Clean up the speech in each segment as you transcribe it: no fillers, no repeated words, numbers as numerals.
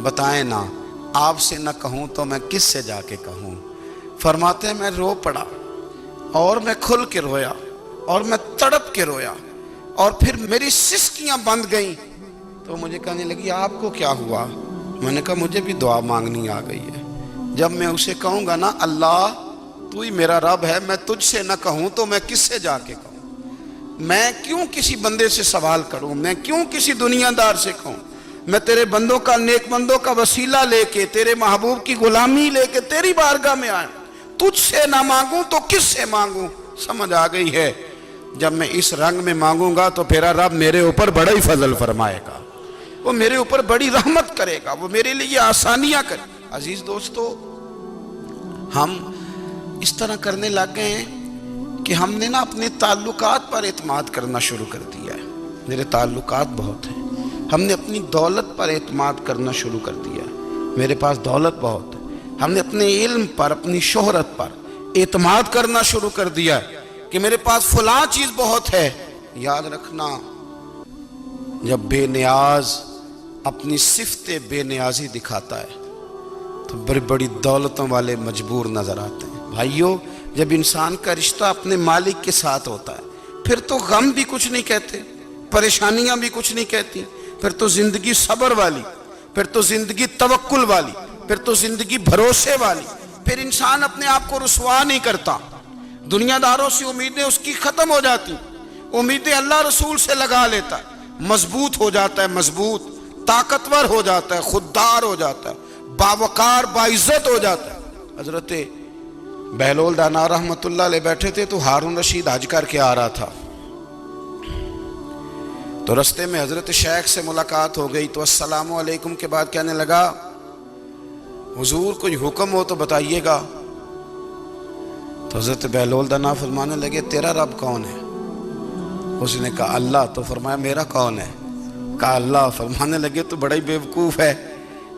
بتائیں نا، آپ سے نہ کہوں تو میں کس سے جا کے کہوں؟ فرماتے ہیں میں رو پڑا اور میں کھل کے رویا اور میں تڑپ کے رویا اور پھر میری سسکیاں بند گئیں. تو مجھے کہنے لگی آپ کو کیا ہوا؟ میں نے کہا مجھے بھی دعا مانگنی آ گئی ہے. جب میں اسے کہوں گا نا اللہ تو ہی میرا رب ہے، میں تجھ سے نہ کہوں تو میں کس سے جا کے کہوں؟ میں کیوں کسی بندے سے سوال کروں؟ میں کیوں کسی دنیا دار سے کہوں؟ میں تیرے بندوں کا، نیک بندوں کا وسیلہ لے کے، تیرے محبوب کی غلامی لے کے تیری بارگاہ میں آیا، تجھ سے نہ مانگوں تو کس سے مانگوں؟ سمجھ آ گئی ہے؟ جب میں اس رنگ میں مانگوں گا تو پھر رب میرے اوپر بڑا ہی فضل فرمائے گا، وہ میرے اوپر بڑی رحمت کرے گا، وہ میرے لیے آسانیاں کرے. عزیز دوستو، ہم اس طرح کرنے لگ گئے ہیں کہ ہم نے نا اپنے تعلقات پر اعتماد کرنا شروع کر دیا ہے. میرے تعلقات بہت ہیں. ہم نے اپنی دولت پر اعتماد کرنا شروع کر دیا ہے. میرے پاس دولت بہت ہے. ہم نے اپنے علم پر، اپنی شہرت پر اعتماد کرنا شروع کر دیا ہے کہ میرے پاس فلاں چیز بہت ہے. یاد رکھنا، جب بے نیاز اپنی صفت بے نیازی دکھاتا ہے تو بڑی بڑی دولتوں والے مجبور نظر آتے ہیں. بھائیو، جب انسان کا رشتہ اپنے مالک کے ساتھ ہوتا ہے پھر تو غم بھی کچھ نہیں کہتے، پریشانیاں بھی کچھ نہیں کہتی، پھر تو زندگی صبر والی، پھر تو زندگی توکل والی، پھر تو زندگی بھروسے والی. پھر انسان اپنے آپ کو رسوا نہیں کرتا. دنیا داروں سے امیدیں اس کی ختم ہو جاتی، امیدیں اللہ رسول سے لگا لیتا ہے، مضبوط ہو جاتا ہے، مضبوط، طاقتور ہو جاتا ہے، خوددار ہو جاتا ہے، باوقار، باعزت ہو جاتا ہے. حضرت بہلول دانا رحمت اللہ علیہ بیٹھے تھے تو ہارون رشید حج کر کے آ رہا تھا. تو رستے میں حضرت شیخ سے ملاقات ہو گئی تو السلام علیکم کے بعد کہنے لگا حضور کوئی حکم ہو تو بتائیے گا. تو حضرت بہلول دانا فرمانے لگے تیرا رب کون ہے؟ اس نے کہا اللہ. تو فرمایا میرا کون ہے؟ کہا اللہ. فرمانے لگے تو بڑا ہی بیوقوف ہے،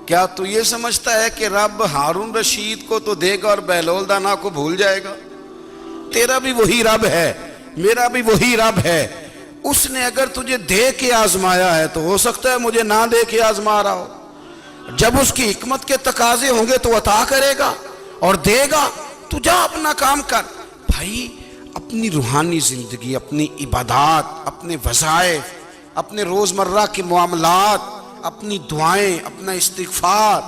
کیا تو یہ سمجھتا ہے کہ رب ہارون رشید کو تو دے گا اور بہلول دانا کو بھول جائے گا؟ تیرا بھی وہی رب ہے، میرا بھی وہی رب ہے. اس نے اگر تجھے دے کے آزمایا ہے تو ہو سکتا ہے مجھے نہ دے کے آزما رہا ہو. جب اس کی حکمت کے تقاضے ہوں گے تو عطا کرے گا اور دے گا. تو جا اپنا کام کر. بھائی، اپنی روحانی زندگی، اپنی عبادات، اپنے وظائف، اپنے روزمرہ کے معاملات، اپنی دعائیں، اپنا استغفار.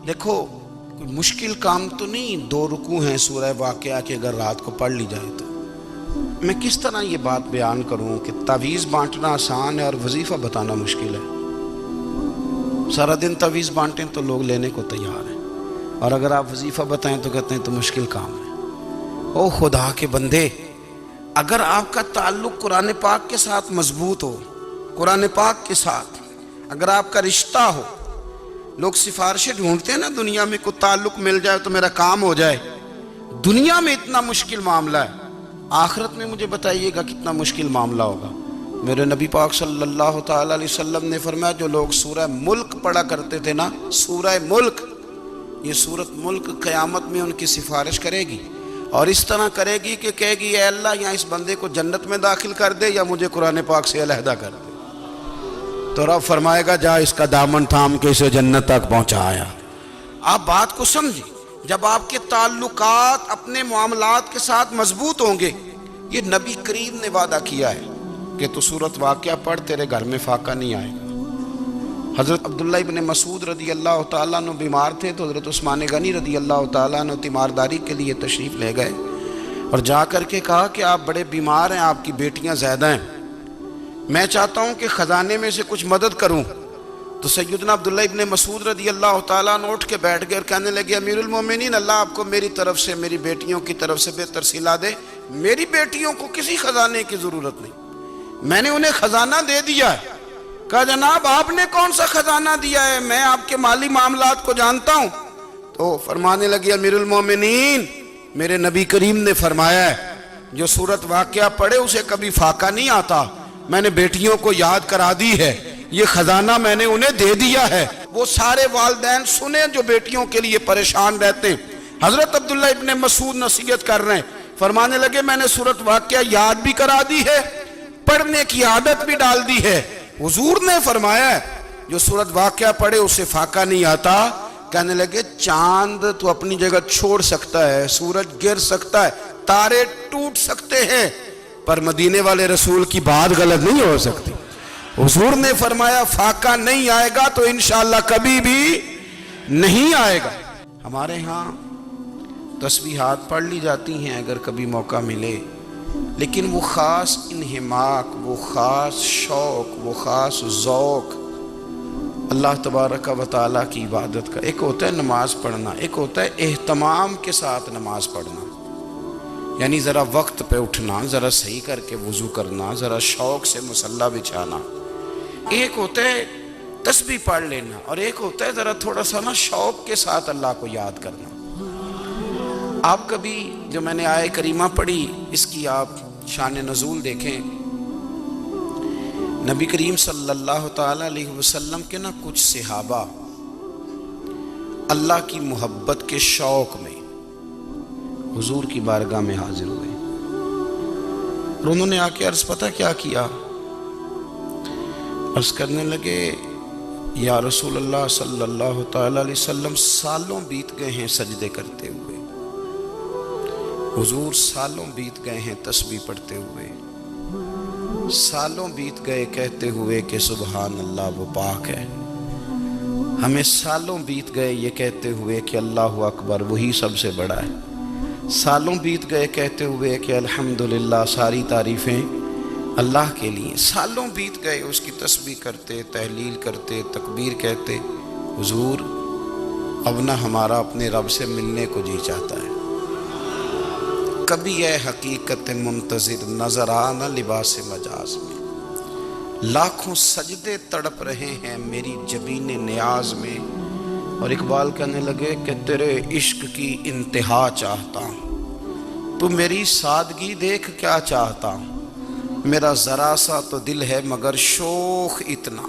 دیکھو کوئی مشکل کام تو نہیں، 2 رکوع ہیں سورہ واقعہ کے، اگر رات کو پڑھ لی جائے تو. میں کس طرح یہ بات بیان کروں کہ تعویذ بانٹنا آسان ہے اور وظیفہ بتانا مشکل ہے. سارا دن تعویذ بانٹیں تو لوگ لینے کو تیار ہیں، اور اگر آپ وظیفہ بتائیں تو کہتے ہیں تو مشکل کام ہے. او خدا کے بندے، اگر آپ کا تعلق قرآن پاک کے ساتھ مضبوط ہو، قرآن پاک کے ساتھ اگر آپ کا رشتہ ہو، لوگ سفارشیں ڈھونڈتے ہیں نا دنیا میں، کوئی تعلق مل جائے تو میرا کام ہو جائے. دنیا میں اتنا مشکل معاملہ ہے، آخرت میں مجھے بتائیے گا کتنا مشکل معاملہ ہوگا. میرے نبی پاک صلی اللہ تعالی علیہ وسلم نے فرمایا جو لوگ سورہ ملک پڑھا کرتے تھے نا، سورہ ملک، یہ سورت ملک قیامت میں ان کی سفارش کرے گی اور اس طرح کرے گی کہ کہے گی اے اللہ یا اس بندے کو جنت میں داخل کر دے یا مجھے قرآن پاک سے علیحدہ کر دے. تو رب فرمائے گا جا اس کا دامن تھام کے اسے جنت تک پہنچایا. آپ بات کو سمجھیں، جب آپ کے تعلقات اپنے معاملات کے ساتھ مضبوط ہوں گے، یہ نبی کریم نے وعدہ کیا ہے کہ تو سورت واقعہ پڑھ تیرے گھر میں فاقہ نہیں آئے گا. حضرت عبداللہ ابن مسعود رضی اللہ تعالیٰ عنہ بیمار تھے تو حضرت عثمان غنی رضی اللہ تعالیٰ عنہ تیمارداری کے لیے تشریف لے گئے اور جا کر کے کہا کہ آپ بڑے بیمار ہیں، آپ کی بیٹیاں زیادہ ہیں، میں چاہتا ہوں کہ خزانے میں سے کچھ مدد کروں. تو سیدنا عبداللہ ابن مسعود رضی اللہ تعالیٰ عنہ اٹھ کے بیٹھ گئے اور کہنے لگے امیر المومنین، اللہ آپ کو میری طرف سے، میری بیٹیوں کی طرف سے بہتر صلہ دے. میری بیٹیوں کو کسی خزانے کی ضرورت نہیں، میں نے انہیں خزانہ دے دیا ہے. کہا جناب آپ نے کون سا خزانہ دیا ہے، میں آپ کے مالی معاملات کو جانتا ہوں. تو فرمانے لگے امیر المومنین، میرے نبی کریم نے فرمایا ہے جو سورت واقعہ پڑھے اسے کبھی فاقہ نہیں آتا. میں نے بیٹیوں کو یاد کرا دی ہے، یہ خزانہ میں نے انہیں دے دیا ہے. وہ سارے والدین سنیں جو بیٹیوں کے لیے پریشان رہتے. حضرت عبداللہ ابن مسعود نصیحت کر رہے ہیں، فرمانے لگے میں نے سورت واقعہ یاد بھی کرا دی ہے، پڑھنے کی عادت بھی ڈال دی ہے. حضور نے فرمایا ہے جو سورت واقعہ پڑھے اسے فاقہ نہیں آتا. کہنے لگے چاند تو اپنی جگہ چھوڑ سکتا ہے، سورج گر سکتا ہے، تارے ٹوٹ سکتے ہیں، پر مدینے والے رسول کی بات غلط نہیں ہو سکتی. حضور نے فرمایا فاقہ نہیں آئے گا تو انشاءاللہ کبھی بھی نہیں آئے گا. ہمارے ہاں تسبیحات پڑھ لی جاتی ہیں اگر کبھی موقع ملے، لیکن وہ خاص انہماک، وہ خاص شوق، وہ خاص ذوق اللہ تبارک و تعالیٰ کی عبادت کا. ایک ہوتا ہے نماز پڑھنا، ایک ہوتا ہے اہتمام کے ساتھ نماز پڑھنا، یعنی ذرا وقت پہ اٹھنا، ذرا صحیح کر کے وضو کرنا، ذرا شوق سے مصلی بچھانا. ایک ہوتا ہے تسبیح پڑھ لینا، اور ایک ہوتا ہے ذرا تھوڑا سا نا شوق کے ساتھ اللہ کو یاد کرنا. آپ کبھی جو میں نے آیہ کریمہ پڑھی اس کی آپ شان نزول دیکھیں. نبی کریم صلی اللہ تعالی علیہ وسلم کے نا کچھ صحابہ اللہ کی محبت کے شوق میں حضور کی بارگاہ میں حاضر ہوئے، اور انہوں نے آ کے عرض پتہ کیا کیا؟ عرض کرنے لگے یا رسول اللہ صلی اللہ تعالی علیہ وسلم سالوں بیت گئے ہیں سجدے کرتے ہوئے، حضور سالوں بیت گئے ہیں تسبیح پڑھتے ہوئے، سالوں بیت گئے کہتے ہوئے کہ سبحان اللہ وہ پاک ہے، ہمیں سالوں بیت گئے یہ کہتے ہوئے کہ اللہ اکبر وہی سب سے بڑا ہے، سالوں بیت گئے کہتے ہوئے کہ الحمدللہ ساری تعریفیں اللہ کے لیے، سالوں بیت گئے اس کی تسبیح کرتے، تحلیل کرتے، تکبیر کہتے. حضور اب نہ ہمارا اپنے رب سے ملنے کو جی چاہتا ہے. کبھی اے حقیقت منتظر نظر آنا لباس مجاز میں، لاکھوں سجدے تڑپ رہے ہیں میری جبین نیاز میں. اور اقبال کہنے لگے کہ تیرے عشق کی انتہا چاہتا ہوں، تو میری سادگی دیکھ کیا چاہتا ہوں، میرا ذرا سا تو دل ہے مگر شوق اتنا،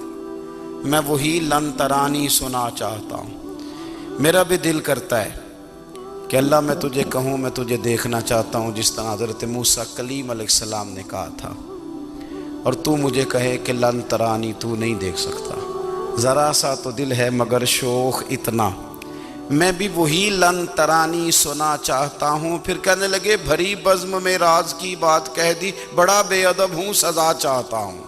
میں وہی لن ترانی سنا چاہتا ہوں. میرا بھی دل کرتا ہے کہ اللہ میں تجھے کہوں میں تجھے دیکھنا چاہتا ہوں جس طرح حضرت موسیٰ کلیم علیہ السلام نے کہا تھا، اور تو مجھے کہے کہ لن ترانی تو نہیں دیکھ سکتا، ذرا سا تو دل ہے مگر شوق اتنا، میں بھی وہی لن ترانی سنا چاہتا ہوں. پھر کہنے لگے بھری بزم میں راز کی بات کہہ دی، بڑا بے ادب ہوں سزا چاہتا ہوں.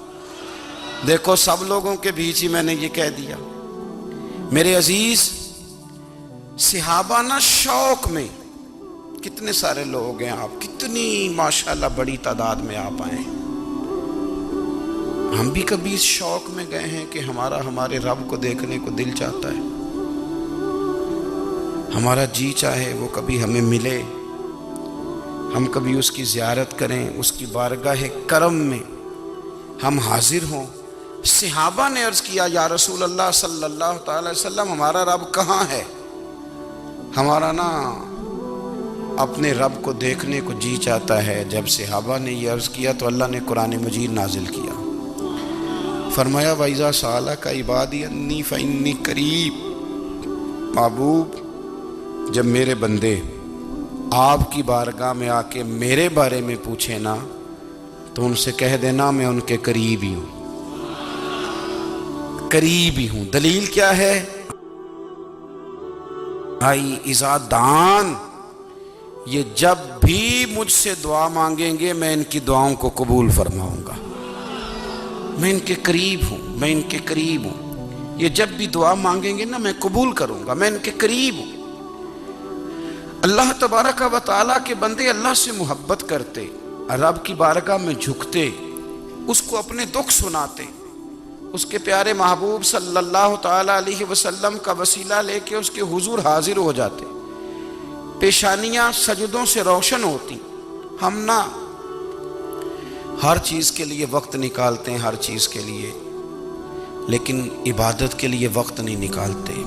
دیکھو سب لوگوں کے بیچ ہی میں نے یہ کہہ دیا. میرے عزیز صحابہ نا شوق میں، کتنے سارے لوگ ہیں آپ، کتنی ماشاءاللہ بڑی تعداد میں آپ آئے ہیں. ہم بھی کبھی اس شوق میں گئے ہیں کہ ہمارے رب کو دیکھنے کو دل چاہتا ہے، ہمارا جی چاہے وہ کبھی ہمیں ملے، ہم کبھی اس کی زیارت کریں، اس کی بارگاہ کرم میں ہم حاضر ہوں. صحابہ نے عرض کیا یا رسول اللہ صلی اللہ تعالی علیہ وسلم ہمارا رب کہاں ہے؟ ہمارا نا اپنے رب کو دیکھنے کو جی چاہتا ہے. جب صحابہ نے یہ عرض کیا تو اللہ نے قرآن مجید نازل کیا، فرمایا وَإِذَا سَأَلَكَ عِبَادِي أَنِّي فَإِنِّي قَرِيبٌ. محبوب جب میرے بندے آپ کی بارگاہ میں آ کے میرے بارے میں پوچھیں نا تو ان سے کہہ دینا میں ان کے قریب ہی ہوں، قریب ہی ہوں. دلیل کیا ہے؟ بھائی اذا دان، یہ جب بھی مجھ سے دعا مانگیں گے میں ان کی دعاؤں کو قبول فرماؤں گا، میں ان کے قریب ہوں، میں ان کے قریب ہوں. یہ جب بھی دعا مانگیں گے نا میں قبول کروں گا، میں ان کے قریب ہوں. اللہ تبارک و تعالیٰ کے بندے اللہ سے محبت کرتے، رب کی بارگاہ میں جھکتے، اس کو اپنے دکھ سناتے، اس کے پیارے محبوب صلی اللہ تعالیٰ علیہ وسلم کا وسیلہ لے کے اس کے حضور حاضر ہو جاتے، پیشانیاں سجدوں سے روشن ہوتی. ہم نہ ہر چیز کے لیے وقت نکالتے ہیں، ہر چیز کے لیے، لیکن عبادت کے لیے وقت نہیں نکالتے.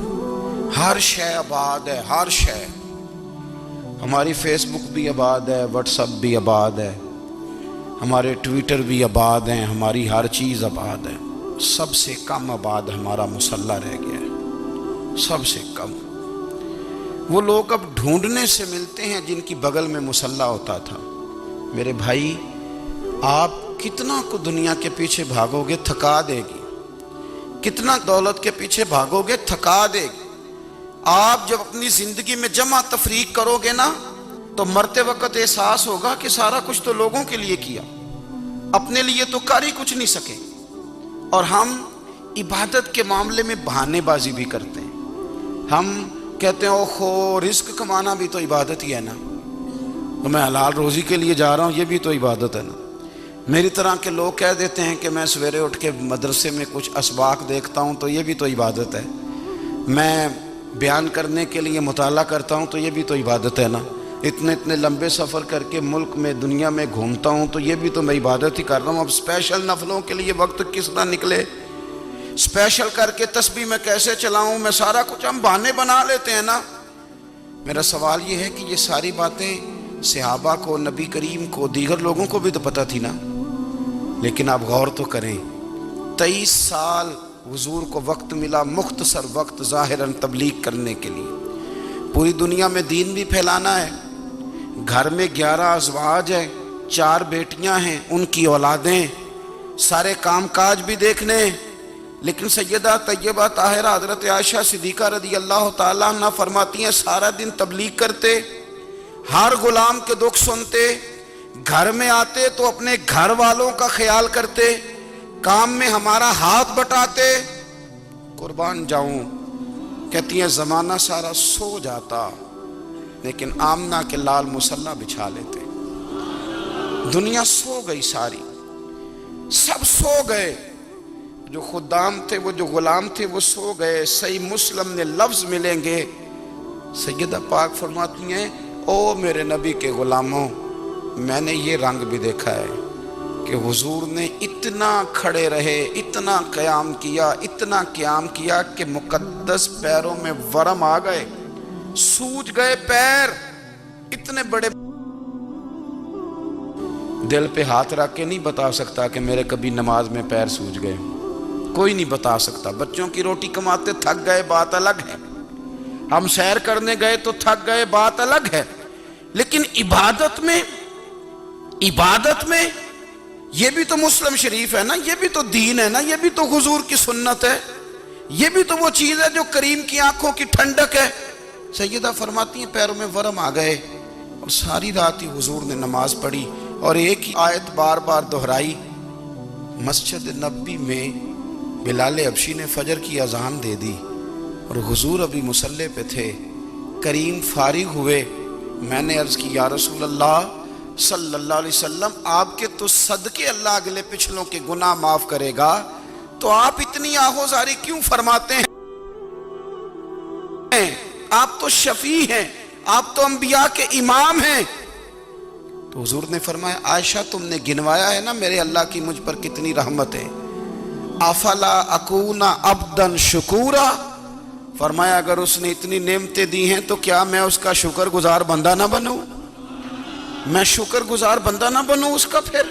ہر شے آباد ہے، ہر شے. ہماری فیس بک بھی آباد ہے، واٹس ایپ بھی آباد ہے، ہمارے ٹویٹر بھی آباد ہیں، ہماری ہر چیز آباد ہے. سب سے کم آباد ہمارا مصلی رہ گیا ہے، سب سے کم. وہ لوگ اب ڈھونڈنے سے ملتے ہیں جن کی بغل میں مصلی ہوتا تھا. میرے بھائی آپ کتنا کو دنیا کے پیچھے بھاگو گے تھکا دے گی. کتنا دولت کے پیچھے بھاگوگے، تھکا دے گی۔ آپ جب اپنی زندگی میں جمع تفریق کرو گے نا تو مرتے وقت احساس ہوگا کہ سارا کچھ تو لوگوں کے لیے کیا، اپنے لیے تو کر ہی کچھ نہیں سکے۔ اور ہم عبادت کے معاملے میں بہانے بازی بھی کرتے ہیں۔ ہم کہتے ہیں اوہو رزق کمانا بھی تو عبادت ہی ہے نا، تو میں حلال روزی کے لیے جا رہا ہوں، یہ بھی تو عبادت ہے نا۔ میری طرح کے لوگ کہہ دیتے ہیں کہ میں سویرے اٹھ کے مدرسے میں کچھ اسباق دیکھتا ہوں تو یہ بھی تو عبادت ہے، میں بیان کرنے کے لیے مطالعہ کرتا ہوں تو یہ بھی تو عبادت ہے نا، اتنے لمبے سفر کر کے ملک میں دنیا میں گھومتا ہوں تو یہ بھی تو میں عبادت ہی کر رہا ہوں۔ اب اسپیشل نفلوں کے لیے وقت کس طرح نکلے، اسپیشل کر کے تسبیح میں کیسے چلاؤں، میں سارا کچھ ہم بہانے بنا لیتے ہیں نا۔ میرا سوال یہ ہے کہ یہ ساری باتیں صحابہ کو، نبی کریم کو، دیگر لوگوں کو بھی تو پتہ تھی نا، لیکن آپ غور تو کریں 23 سال حضور کو وقت ملا، مختصر وقت ظاہراً تبلیغ کرنے کے لیے، پوری دنیا میں دین بھی پھیلانا ہے۔ گھر میں 11 ازواج ہیں، 4 بیٹیاں ہیں، ان کی اولادیں، سارے کام کاج بھی دیکھنے ہیں۔ لیکن سیدہ طیبہ طاہرہ حضرت عائشہ صدیقہ رضی اللہ تعالیٰ عنہ فرماتی ہیں سارا دن تبلیغ کرتے، ہر غلام کے دکھ سنتے، گھر میں آتے تو اپنے گھر والوں کا خیال کرتے، کام میں ہمارا ہاتھ بٹاتے۔ قربان جاؤں، کہتی ہیں زمانہ سارا سو جاتا لیکن آمنہ کے لال مصلی بچھا لیتے۔ دنیا سو گئی، ساری سب سو گئے، جو خدام تھے، وہ جو غلام تھے وہ سو گئے۔ صحیح مسلم نے لفظ ملیں گے، سیدہ پاک فرماتی ہیں او میرے نبی کے غلاموں، میں نے یہ رنگ بھی دیکھا ہے کہ حضور نے اتنا کھڑے رہے، اتنا قیام کیا، اتنا قیام کیا کہ مقدس پیروں میں ورم آ گئے، سوج گئے پیر، اتنے بڑے۔ دل پہ ہاتھ رکھ کے نہیں بتا سکتا کہ میرے کبھی نماز میں پیر سوج گئے، کوئی نہیں بتا سکتا۔ بچوں کی روٹی کماتے تھک گئے بات الگ ہے، ہم سیر کرنے گئے تو تھک گئے بات الگ ہے، لیکن عبادت میں یہ بھی تو مسلم شریف ہے نا، یہ بھی تو دین ہے نا، یہ بھی تو حضور کی سنت ہے، یہ بھی تو وہ چیز ہے جو کریم کی آنکھوں کی ٹھنڈک ہے۔ سیدہ فرماتی ہیں پیروں میں ورم آ گئے، اور ساری رات ہی حضور نے نماز پڑھی اور ایک ہی آیت بار بار دہرائی۔ مسجد نبوی میں بلال حبشی نے فجر کی اذان دے دی اور حضور ابھی مصلی پہ تھے، کریم فارغ ہوئے۔ میں نے عرض کی یا رسول اللہ صلی اللہ علیہ وسلم، آپ کے تو صدقے اللہ اگلے پچھلوں کے گناہ معاف کرے گا، تو آپ اتنی آہوزاری کیوں فرماتے ہیں؟ آپ تو شفیع ہیں، آپ تو انبیاء کے امام ہیں۔ تو حضور نے فرمایا عائشہ تم نے گنوایا ہے نا میرے اللہ کی مجھ پر کتنی رحمت ہے، افلا اکون عبدا شکورا، فرمایا اگر اس نے اتنی نعمتیں دی ہیں تو کیا میں اس کا شکر گزار بندہ نہ بنوں، میں شکر گزار بندہ نہ بنوں اس کا؟ پھر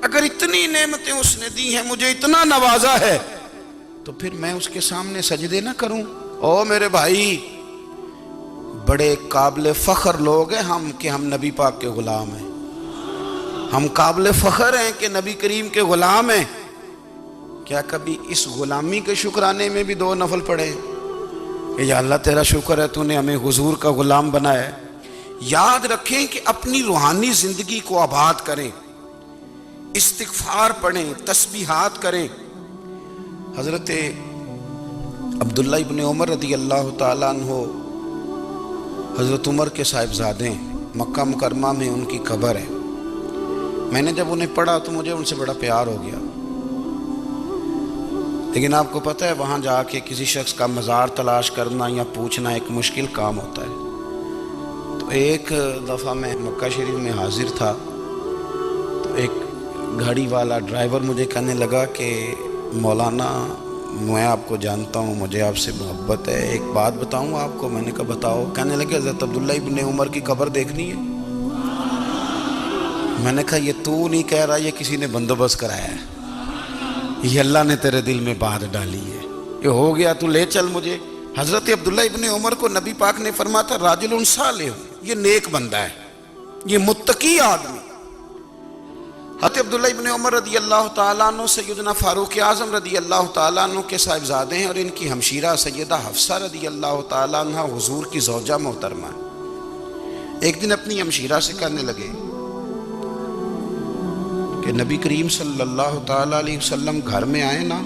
اگر اتنی نعمتیں اس نے دی ہیں، مجھے اتنا نوازا ہے، تو پھر میں اس کے سامنے سجدے نہ کروں؟ او میرے بھائی، بڑے قابل فخر لوگ ہیں ہم کہ ہم نبی پاک کے غلام ہیں، ہم قابل فخر ہیں کہ نبی کریم کے غلام ہیں۔ کیا کبھی اس غلامی کے شکرانے میں بھی 2 نفل پڑھے کہ یا اللہ تیرا شکر ہے تو نے ہمیں حضور کا غلام بنایا ہے؟ یاد رکھیں کہ اپنی روحانی زندگی کو آباد کریں، استغفار پڑھیں، تسبیحات کریں۔ حضرت عبداللہ ابن عمر رضی اللہ تعالیٰ عنہ حضرت عمر کے صاحبزادے ہیں، مکہ مکرمہ میں ان کی قبر ہے۔ میں نے جب انہیں پڑھا تو مجھے ان سے بڑا پیار ہو گیا، لیکن آپ کو پتہ ہے وہاں جا کے کسی شخص کا مزار تلاش کرنا یا پوچھنا ایک مشکل کام ہوتا ہے۔ تو ایک دفعہ میں مکہ شریف میں حاضر تھا، تو ایک گاڑی والا ڈرائیور مجھے کہنے لگا کہ مولانا میں آپ کو جانتا ہوں، مجھے آپ سے محبت ہے، ایک بات بتاؤں آپ کو؟ میں نے کہا بتاؤ۔ کہنے لگے حضرت عبداللہ ابن عمر کی قبر دیکھنی ہے۔ میں نے کہا یہ تو نہیں کہہ رہا، یہ کسی نے بندوبست کرایا ہے، یہ اللہ نے تیرے دل میں بات ڈالی ہے، یہ ہو گیا تو لے چل مجھے۔ حضرت عبداللہ ابن عمر کو نبی پاک نے فرمایا تھا راجل صالح، یہ نیک بندہ ہے، یہ متقی آدمی۔ حضرت عبداللہ ابن عمر رضی اللہ تعالیٰ عنہ سیدنا فاروق اعظم رضی اللہ تعالیٰ عنہ کے صاحبزادے ہیں، اور ان کی ہمشیرہ سیدہ حفصہ رضی اللہ تعالیٰ عنہ حضور کی زوجہ محترمہ ہیں۔ ایک دن اپنی ہمشیرہ سے کہنے لگے کہ نبی کریم صلی اللہ تعالیٰ علیہ وسلم گھر میں آئے نا،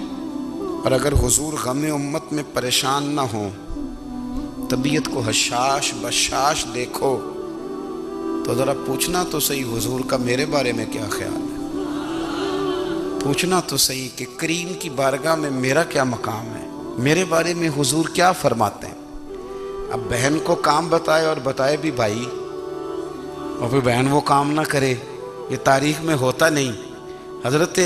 اور اگر حضور غم امت میں پریشان نہ ہوں، طبیعت کو حشاش بشاش دیکھو، تو ذرا پوچھنا تو صحیح حضور کا میرے بارے میں کیا خیال ہے، پوچھنا تو صحیح کہ کریم کی بارگاہ میں میرا کیا مقام ہے، میرے بارے میں حضور کیا فرماتے ہیں۔ اب بہن کو کام بتائے، اور بتائے بھی بھائی، اور پھر بہن وہ کام نہ کرے، یہ تاریخ میں ہوتا نہیں۔ حضرت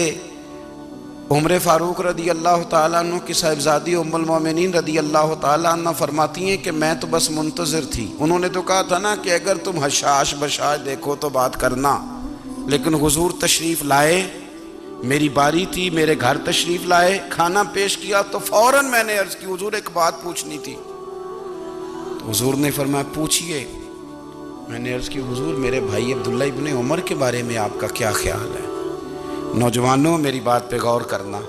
عمر فاروق رضی اللہ تعالیٰ عنہ کی صاحبزادی ام المومنین رضی اللہ تعالیٰ عنہ فرماتی ہیں کہ میں تو بس منتظر تھی، انہوں نے تو کہا تھا نا کہ اگر تم حشاش بشاش دیکھو تو بات کرنا، لیکن حضور تشریف لائے، میری باری تھی، میرے گھر تشریف لائے، کھانا پیش کیا تو فوراً میں نے عرض کی حضور ایک بات پوچھنی تھی، تو حضور نے فرمایا پوچھئے۔ میں نے عرض کی حضور میرے بھائی عبداللہ ابن عمر کے بارے میں آپ کا کیا خیال ہے؟ نوجوانوں میری بات پہ غور کرنا،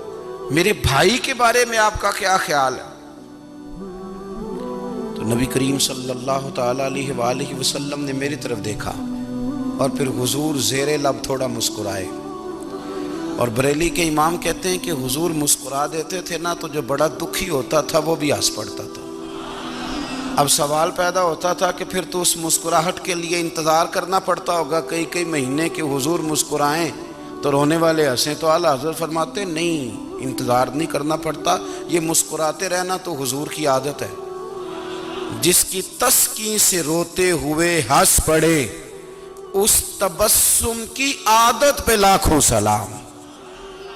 میرے بھائی کے بارے میں آپ کا کیا خیال ہے؟ تو نبی کریم صلی اللہ تعالیٰ علیہ وآلہ وسلم نے میری طرف دیکھا، اور پھر حضور زیر لب تھوڑا مسکرائے، اور بریلی کے امام کہتے ہیں کہ حضور مسکرا دیتے تھے نا تو جو بڑا دکھی ہوتا تھا وہ بھی ہنس پڑتا تھا۔ اب سوال پیدا ہوتا تھا کہ پھر تو اس مسکراہٹ کے لیے انتظار کرنا پڑتا ہوگا کئی مہینے کہ حضور مسکرائیں تو رونے والے ہنسیں، تو اعلیٰ حضرت فرماتے نہیں، انتظار نہیں کرنا پڑتا، یہ مسکراتے رہنا تو حضور کی عادت ہے۔ جس کی تسکین سے روتے ہوئے ہنس پڑے، اس تبسم کی عادت پہ لاکھوں سلام۔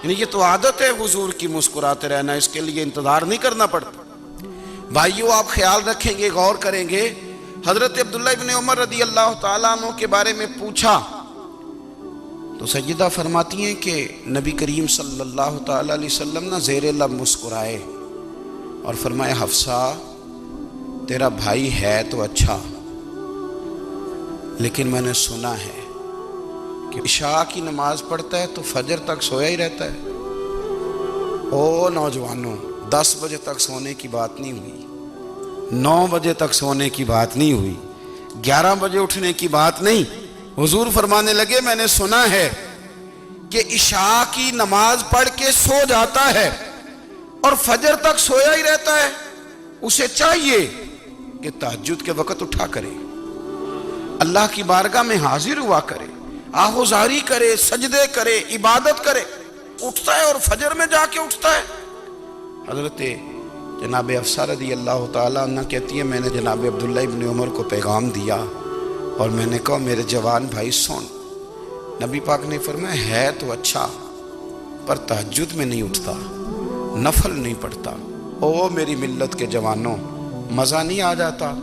یعنی یہ تو عادت ہے حضور کی مسکراتے رہنا، اس کے لیے انتظار نہیں کرنا پڑتا۔ بھائیو آپ خیال رکھیں گے، غور کریں گے، حضرت عبداللہ ابن عمر رضی اللہ تعالیٰ عنہ کے بارے میں پوچھا تو سیدہ فرماتی ہیں کہ نبی کریم صلی اللہ تعالیٰ علیہ وسلم نہ زیر لب مسکرائے اور فرمایا حفصہ تیرا بھائی ہے تو اچھا، لیکن میں نے سنا ہے کہ عشاء کی نماز پڑھتا ہے تو فجر تک سویا ہی رہتا ہے۔ او نوجوانوں، 10 بجے تک سونے کی بات نہیں ہوئی، 9 بجے تک سونے کی بات نہیں ہوئی، 11 بجے اٹھنے کی بات نہیں۔ حضور فرمانے لگے میں نے سنا ہے کہ عشاء کی نماز پڑھ کے سو جاتا ہے اور فجر تک سویا ہی رہتا ہے، اسے چاہیے کہ تہجد کے وقت اٹھا کرے، اللہ کی بارگاہ میں حاضر ہوا کرے، آہوزاری کرے، سجدے کرے، عبادت کرے، اٹھتا ہے اور فجر میں جا کے اٹھتا ہے۔ حضرت جناب حفصہ رضی اللہ تعالیٰ عنہ کہتی ہے میں نے جناب عبداللہ ابن عمر کو پیغام دیا اور میں نے کہا میرے جوان بھائی سن، نبی پاک نے فرمایا ہے تو اچھا پر تہجد میں نہیں اٹھتا، نفل نہیں پڑھتا۔ او میری ملت کے جوانوں، مزہ نہیں آ جاتا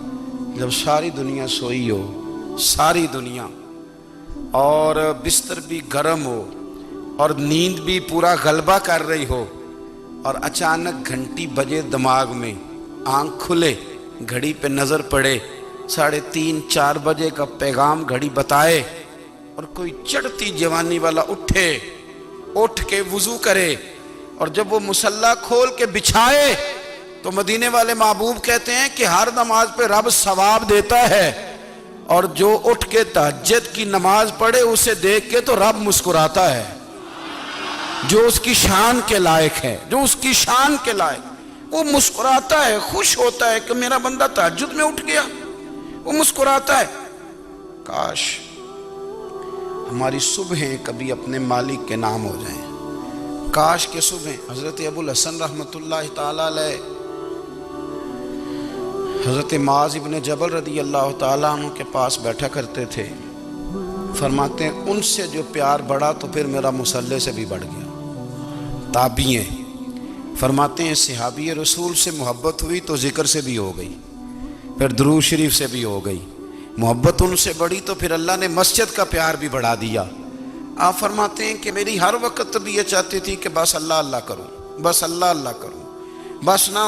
جب ساری دنیا سوئی ہو، ساری دنیا، اور بستر بھی گرم ہو اور نیند بھی پورا غلبہ کر رہی ہو، اور اچانک گھنٹی بجے دماغ میں، آنکھ کھلے، گھڑی پہ نظر پڑے، 3:30 4 بجے کا پیغام گھڑی بتائے، اور کوئی چڑھتی جوانی والا اٹھ کے وضو کرے، اور جب وہ مصلی کھول کے بچھائے تو مدینے والے محبوب کہتے ہیں کہ ہر نماز پہ رب ثواب دیتا ہے، اور جو اٹھ کے تہجد کی نماز پڑھے اسے دیکھ کے تو رب مسکراتا ہے، جو اس کی شان کے لائق ہے، جو اس کی شان کے لائق، وہ مسکراتا ہے، خوش ہوتا ہے کہ میرا بندہ تہجد میں اٹھ گیا، وہ مسکراتا ہے۔ کاش ہماری صبحیں کبھی اپنے مالک کے نام ہو جائیں، کاش کہ صبحیں حضرت ابو الحسن رحمۃ اللہ تعالیٰ علیہ حضرت معاذ ابن جبل رضی اللہ تعالیٰ عنہ کے پاس بیٹھا کرتے تھے، فرماتے ہیں ان سے جو پیار بڑھا تو پھر میرا مصلی سے بھی بڑھ گیا۔ تابعین فرماتے ہیں صحابی رسول سے محبت ہوئی تو ذکر سے بھی ہو گئی، پھر درود شریف سے بھی ہو گئی، محبت ان سے بڑھی تو پھر اللہ نے مسجد کا پیار بھی بڑھا دیا۔ آپ فرماتے ہیں کہ میری ہر وقت طبیعت چاہتی تھی کہ بس اللہ اللہ کروں، بس اللہ اللہ کروں، بس نہ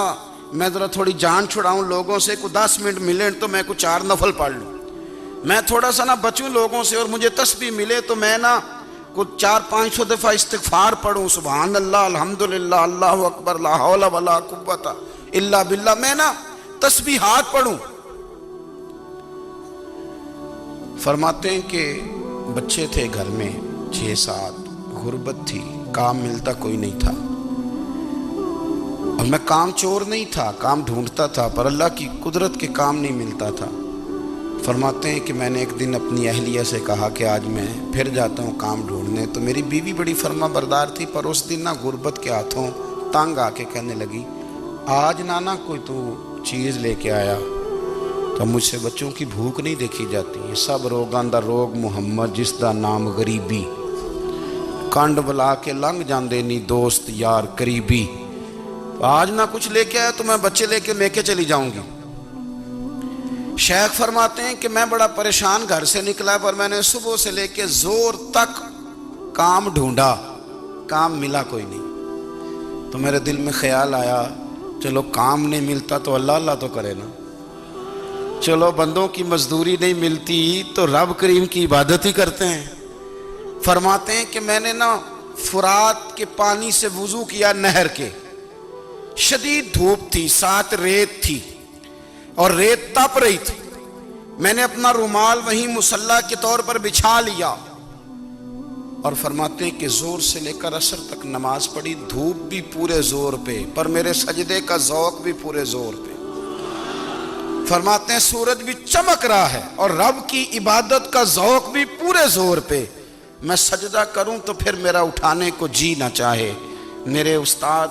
میں ذرا تھوڑی جان چھڑاؤں لوگوں سے، کوئی 10 منٹ ملے تو میں کوئی 4 نفل پڑھ لوں، میں تھوڑا سا نہ بچوں لوگوں سے، اور مجھے تسبیح ملے تو میں نہ کچھ 400-500 دفعہ استغفار پڑھوں، سبحان اللہ، الحمدللہ، اللہ اکبر، لا حول ولا قوت الا باللہ، میں نا تسبیحات پڑھوں۔ فرماتے ہیں کہ بچے تھے گھر میں 6-7، غربت تھی، کام ملتا کوئی نہیں تھا، اور میں کام چور نہیں تھا، کام ڈھونڈتا تھا، پر اللہ کی قدرت کے کام نہیں ملتا تھا۔ فرماتے ہیں کہ میں نے ایک دن اپنی اہلیہ سے کہا کہ آج میں پھر جاتا ہوں کام ڈھونڈنے، تو میری بیوی بڑی فرما بردار تھی، پر اس دن نا غربت کے ہاتھوں تنگ آ کے کہنے لگی، آج نانا کوئی تو چیز لے کے آیا، تو مجھ سے بچوں کی بھوک نہیں دیکھی جاتی، یہ سب روگاں دا روگ محمد جس دا نام غریبی، کنڈ بلا کے لنگ جاندے نہیں دوست یار قریبی، آج نہ کچھ لے کے آیا تو میں بچے لے کے چلی جاؤں گی۔ شیخ فرماتے ہیں کہ میں بڑا پریشان گھر سے نکلا، پر میں نے صبح سے لے کے زور تک کام ڈھونڈا، کام ملا کوئی نہیں، تو میرے دل میں خیال آیا چلو کام نہیں ملتا تو اللہ اللہ تو کرے نا، چلو بندوں کی مزدوری نہیں ملتی تو رب کریم کی عبادت ہی کرتے ہیں۔ فرماتے ہیں کہ میں نے نا فرات کے پانی سے وضو کیا، نہر کے، شدید دھوپ تھی، ساتھ ریت تھی اور ریت تپ رہی تھی، میں نے اپنا رومال وہیں مصلی کے طور پر بچھا لیا، اور فرماتے ہیں کہ زور سے لے کر عصر تک نماز پڑھی، دھوپ بھی پورے زور پہ، پر میرے سجدے کا ذوق بھی پورے زور پہ۔ فرماتے ہیں سورج بھی چمک رہا ہے اور رب کی عبادت کا ذوق بھی پورے زور پہ، میں سجدہ کروں تو پھر میرا اٹھانے کو جی نہ چاہے۔ میرے استاد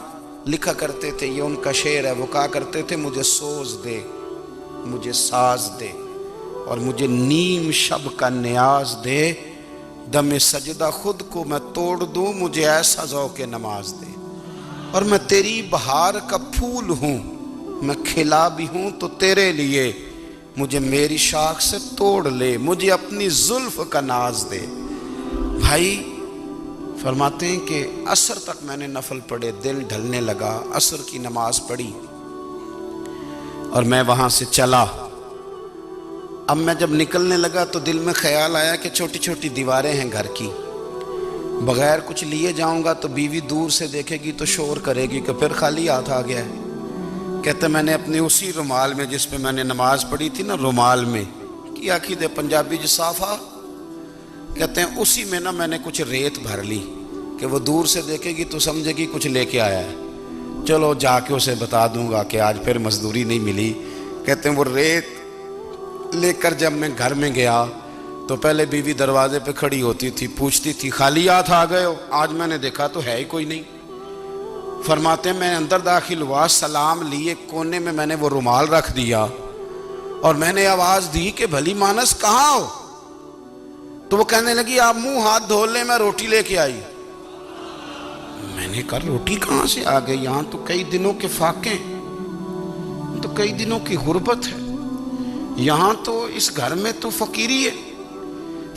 لکھا کرتے تھے، یہ ان کا شعر ہے، وہ کہا کرتے تھے مجھے سوز دے، مجھے ساز دے، اور مجھے نیم شب کا نیاز دے، دم سجدہ خود کو میں توڑ دوں، مجھے ایسا ذوق نماز دے، اور میں تیری بہار کا پھول ہوں، میں کھلا بھی ہوں تو تیرے لیے، مجھے میری شاخ سے توڑ لے، مجھے اپنی زلف کا ناز دے۔ بھائی فرماتے ہیں کہ عصر تک میں نے نفل پڑھے، دل ڈھلنے لگا، عصر کی نماز پڑھی اور میں وہاں سے چلا۔ اب میں جب نکلنے لگا تو دل میں خیال آیا کہ چھوٹی چھوٹی دیواریں ہیں گھر کی، بغیر کچھ لیے جاؤں گا تو بیوی دور سے دیکھے گی تو شور کرے گی کہ پھر خالی ہاتھ آ گیا ہے۔ کہتے میں نے اپنے اسی رومال میں جس پہ میں نے نماز پڑھی تھی نا، رومال میں کی عقید پنجابی جسافہ کہتے ہیں، اسی میں نا میں نے کچھ ریت بھر لی کہ وہ دور سے دیکھے گی تو سمجھے گی کچھ لے کے آیا ہے، چلو جا کے اسے بتا دوں گا کہ آج پھر مزدوری نہیں ملی۔ کہتے ہیں وہ ریت لے کر جب میں گھر میں گیا تو پہلے بیوی دروازے پہ کھڑی ہوتی تھی، پوچھتی تھی خالی ہاتھ آ گئے ہو؟ آج میں نے دیکھا تو ہے ہی کوئی نہیں۔ فرماتے ہیں میں اندر داخل ہوا، سلام لیے، کونے میں میں نے وہ رومال رکھ دیا اور میں نے آواز دی کہ بھلی مانس کہاں ہو؟ تو وہ کہنے لگی آپ منہ ہاتھ دھو لیں، میں روٹی لے کے آئی۔ میں نے کہا روٹی کہاں سے آ گئی؟ یہاں تو کئی دنوں کے فاقے، تو کئی دنوں کی غربت ہے، یہاں تو اس گھر میں تو فقیری ہے۔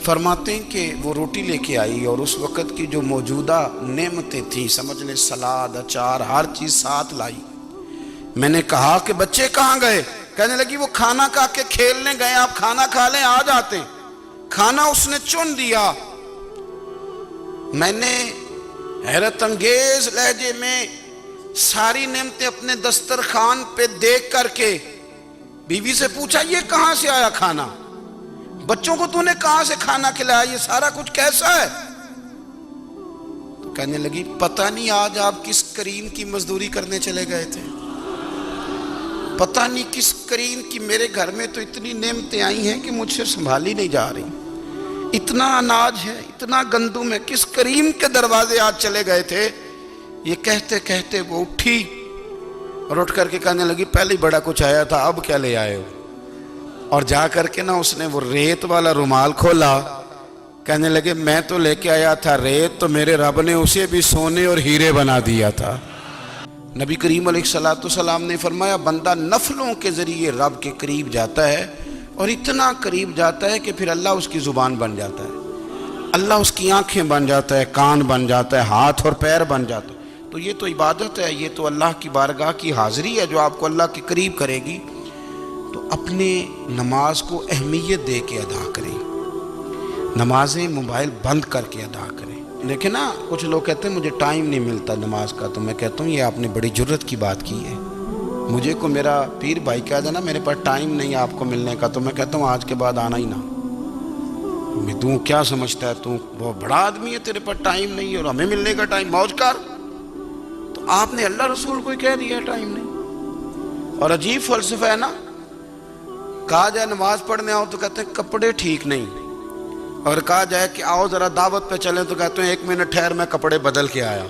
فرماتے ہیں کہ وہ روٹی لے کے آئی اور اس وقت کی جو موجودہ نعمتیں تھیں، سمجھ لیں سلاد، اچار، ہر چیز ساتھ لائی۔ میں نے کہا کہ بچے کہاں گئے؟ کہنے لگی وہ کھانا کھا کے کھیلنے گئے، آپ کھانا کھا لیں آ جاتے۔ کھانا اس نے چن دیا۔ میں نے حیرت انگیز لہجے میں ساری نعمتیں اپنے دسترخوان پہ دیکھ کر کے بیوی سے پوچھا یہ کہاں سے آیا کھانا؟ بچوں کو تو نے کہاں سے کھانا کھلایا؟ یہ سارا کچھ کیسا ہے؟ تو کہنے لگی پتہ نہیں آج آپ کس کریم کی مزدوری کرنے چلے گئے تھے، پتہ نہیں کس کریم کی، میرے گھر میں تو اتنی نعمتیں آئی ہیں کہ مجھ سے سنبھالی نہیں جا رہی، اتنا اناج ہے، اتنا گندم ہے، کس کریم کے دروازے آج چلے گئے تھے؟ یہ کہتے کہتے وہ اٹھی اور اٹھ کر کے کہنے لگی پہلے بڑا کچھ آیا تھا، اب کیا لے آئے ہو؟ اور جا کر کے نا اس نے وہ ریت والا رومال کھولا، کہنے لگے میں تو لے کے آیا تھا ریت، تو میرے رب نے اسے بھی سونے اور ہیرے بنا دیا تھا۔ نبی کریم علیہ السلام نے فرمایا بندہ نفلوں کے ذریعے رب کے قریب جاتا ہے، اور اتنا قریب جاتا ہے کہ پھر اللہ اس کی زبان بن جاتا ہے، اللہ اس کی آنکھیں بن جاتا ہے، کان بن جاتا ہے، ہاتھ اور پیر بن جاتا ہے۔ تو یہ تو عبادت ہے، یہ تو اللہ کی بارگاہ کی حاضری ہے جو آپ کو اللہ کے قریب کرے گی۔ تو اپنے نماز کو اہمیت دے کے ادا کریں، نمازیں موبائل بند کر کے ادا کریں۔ لیکن نا کچھ لوگ کہتے ہیں مجھے ٹائم نہیں ملتا نماز کا، تو میں کہتا ہوں یہ آپ نے بڑی جرت کی بات کی ہے۔ مجھے کو میرا پیر بھائی کہا جائے نا میرے پاس ٹائم نہیں آپ کو ملنے کا، تو میں کہتا ہوں آج کے بعد آنا ہی نہ۔ میں تو کیا سمجھتا ہے، تو بہت بڑا آدمی ہے، تیرے پاس ٹائم نہیں ہے اور ہمیں ملنے کا ٹائم، موج کر۔ تو آپ نے اللہ رسول کو ہی کہہ دیا ٹائم نہیں۔ اور عجیب فلسفہ ہے نا، کہا جائے نماز پڑھنے آؤ تو کہتے ہیں کپڑے ٹھیک نہیں، اور کہا جائے کہ آؤ ذرا دعوت پہ چلیں تو کہتے ہیں 1 منٹ ٹھہر میں کپڑے بدل کے آیا۔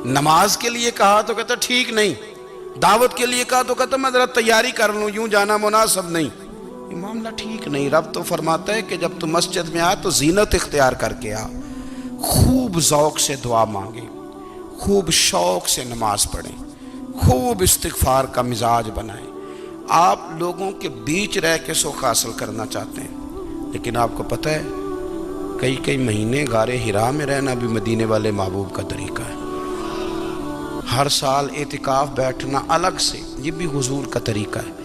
نماز کے لیے کہا تو کہتا ٹھیک نہیں، دعوت کے لیے کہا تو کہتا میں ذرا تیاری کر لوں، یوں جانا مناسب نہیں۔ یہ معاملہ ٹھیک نہیں۔ رب تو فرماتا ہے کہ جب تو مسجد میں آ تو زینت اختیار کر کے آ، خوب ذوق سے دعا مانگے، خوب شوق سے نماز پڑھیں، خوب استغفار کا مزاج بنائیں۔ آپ لوگوں کے بیچ رہ کے سکھ حاصل کرنا چاہتے ہیں، لیکن آپ کو پتہ ہے کئی مہینے غار حرا میں رہنا بھی مدینے والے محبوب کا طریقہ ہے۔ ہر سال اعتکاف بیٹھنا الگ سے، یہ بھی حضور کا طریقہ ہے۔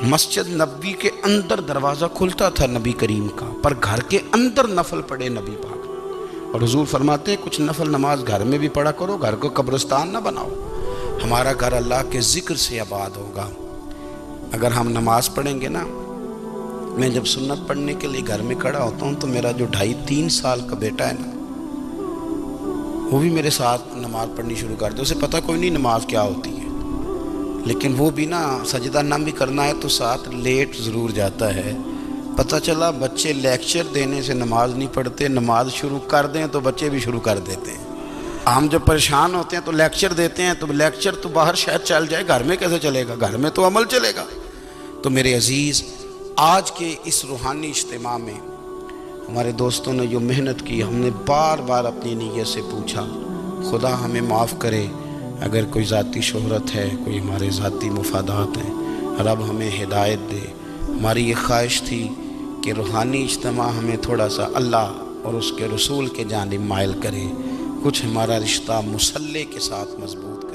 مسجد نبی کے اندر دروازہ کھلتا تھا نبی کریم کا، پر گھر کے اندر نفل پڑھے نبی پاک، اور حضور فرماتے ہیں کچھ نفل نماز گھر میں بھی پڑھا کرو، گھر کو قبرستان نہ بناؤ۔ ہمارا گھر اللہ کے ذکر سے آباد ہوگا اگر ہم نماز پڑھیں گے نا۔ میں جب سنت پڑھنے کے لیے گھر میں کھڑا ہوتا ہوں تو میرا جو 2.5-3 سال کا بیٹا ہے نا، وہ بھی میرے ساتھ نماز پڑھنی شروع کر دے۔ اسے پتہ کوئی نہیں نماز کیا ہوتی ہے، لیکن وہ بھی نا سجدہ نہ بھی کرنا ہے تو ساتھ لیٹ ضرور جاتا ہے۔ پتہ چلا بچے لیکچر دینے سے نماز نہیں پڑھتے، نماز شروع کر دیں تو بچے بھی شروع کر دیتے ہیں۔ ہم جب پریشان ہوتے ہیں تو لیکچر دیتے ہیں، تو لیکچر تو باہر شاید چل جائے، گھر میں کیسے چلے گا؟ گھر میں تو عمل چلے گا۔ تو میرے عزیز، آج کے اس روحانی اجتماع میں ہمارے دوستوں نے جو محنت کی، ہم نے بار بار اپنی نیت سے پوچھا خدا ہمیں معاف کرے اگر کوئی ذاتی شہرت ہے، کوئی ہمارے ذاتی مفادات ہیں، رب ہمیں ہدایت دے۔ ہماری یہ خواہش تھی کہ روحانی اجتماع ہمیں تھوڑا سا اللہ اور اس کے رسول کے جانب مائل کرے، کچھ ہمارا رشتہ مصلی کے ساتھ مضبوط کرے۔